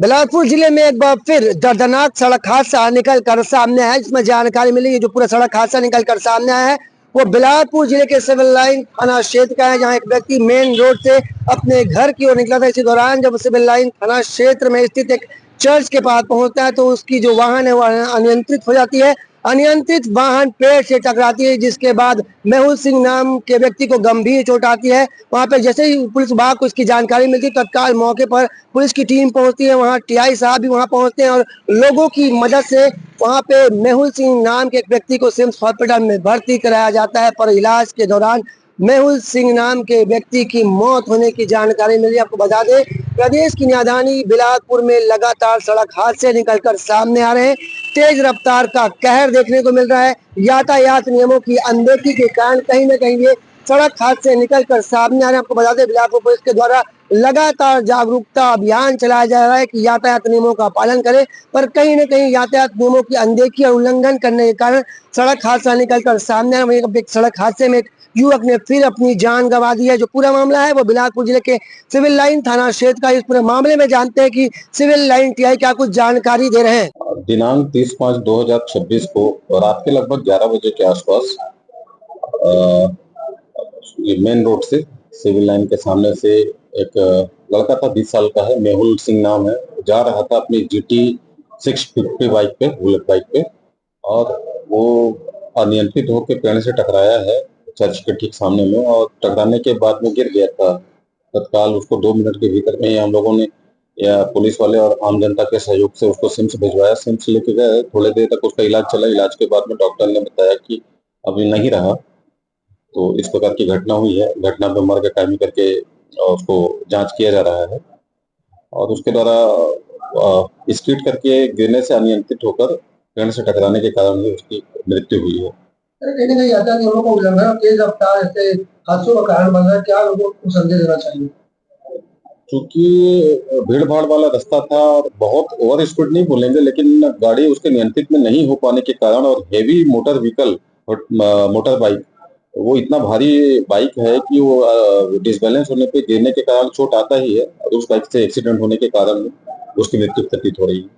बिलासपुर जिले में एक बार फिर दर्दनाक सड़क हादसा निकल कर सामने आया, जिसमें जानकारी मिली है। जो पूरा सड़क हादसा निकल कर सामने आया है वो बिलासपुर जिले के सिविल लाइन थाना क्षेत्र का है, जहां एक व्यक्ति मेन रोड से अपने घर की ओर निकला था। इसी दौरान जब सिविल लाइन थाना क्षेत्र में स्थित एक चर्च के पास पहुंचता है तो उसकी जो वाहन है वो अनियंत्रित हो जाती है। अनियंत्रित वाहन पेड़ से टकराती है, जिसके बाद मेहुल सिंह नाम के व्यक्ति को गंभीर चोट आती है। वहां पे जैसे ही पुलिस विभाग को इसकी जानकारी मिलती है, तत्काल मौके पर पुलिस की टीम पहुंचती है। वहां टीआई साहब भी वहां पहुंचते हैं और लोगों की मदद से वहां पे मेहुल सिंह नाम के एक व्यक्ति को सिम्स हॉस्पिटल में भर्ती कराया जाता है। पर इलाज के दौरान मेहुल सिंह नाम के व्यक्ति की मौत होने की जानकारी मिली। आपको बता दें, प्रदेश की राजधानी बिलासपुर में लगातार सड़क हादसे निकलकर सामने आ रहे हैं। तेज रफ्तार का कहर देखने को मिल रहा है। यातायात नियमों की अनदेखी के कारण कहीं न कहीं ये सड़क हादसे निकलकर सामने आ रहे हैं। आपको बता दें, बिलासपुर पुलिस के द्वारा लगातार जागरूकता अभियान चलाया जा रहा है कि यातायात नियमों का पालन करें, पर कहीं न कहीं यातायात नियमों की अनदेखी और उल्लंघन करने के कारण सड़क हादसा निकलकर सामने आया। वहीं एक सड़क हादसे में एक युवक ने फिर अपनी जान गंवा दी है। जो पूरा मामला है वो बिलासपुर जिले के सिविल लाइन थाना क्षेत्र का। इस पूरे मामले में जानते हैं कि सिविल लाइन टीआई क्या कुछ जानकारी दे रहे हैं। दिनांक 30/5/2026 को रात के लगभग 11 बजे के आसपास मेन रोड से सिविल लाइन के सामने से एक लड़का था, 20 साल का है, मेहुल सिंह नाम है, जा रहा था अपनी GT 650 बाइक पे, बुलेट बाइक पे, और वो अनियंत्रित होकर पेड़ से टकराया है चर्च के ठीक सामने में, और टकराने के बाद में गिर गया था। तत्काल उसको 2 मिनट के भीतर में ही हम लोगों ने या पुलिस वाले और आम जनता के सहयोग से उसको सिम्स भिजवाया। सिम्स लेके गए, थोड़ी देर तक उसका इलाज चला। इलाज के बाद में डॉक्टर ने बताया कि अभी नहीं रहा। तो इस प्रकार की घटना हुई है। घटना पे मर्ग कायमी करके उसको जांच किया जा रहा है, और उसके द्वारा स्किड करके गिरने से अनियंत्रित होकर पेड़ से टकराने के कारण ही उसकी मृत्यु हुई है। कहीं न कहीं यातायात नियमों का उल्लंघन और तेज रफ्तार ऐसे हादसों का कारण बन रहा है। क्या लोगों को संदेश देना चाहिए? क्योंकि भीड़ भाड़ वाला रास्ता था और बहुत ओवर स्पीड नहीं बोलेंगे, लेकिन गाड़ी उसके नियंत्रित में नहीं हो पाने के कारण, और heavy motor vehicle motor bike, वो इतना भारी बाइक है कि वो डिसबैलेंस होने पे गिरने के कारण चोट आता ही है, और उस बाइक से एक्सीडेंट होने के कारण उसकी मृत्यु घटित हो रही है।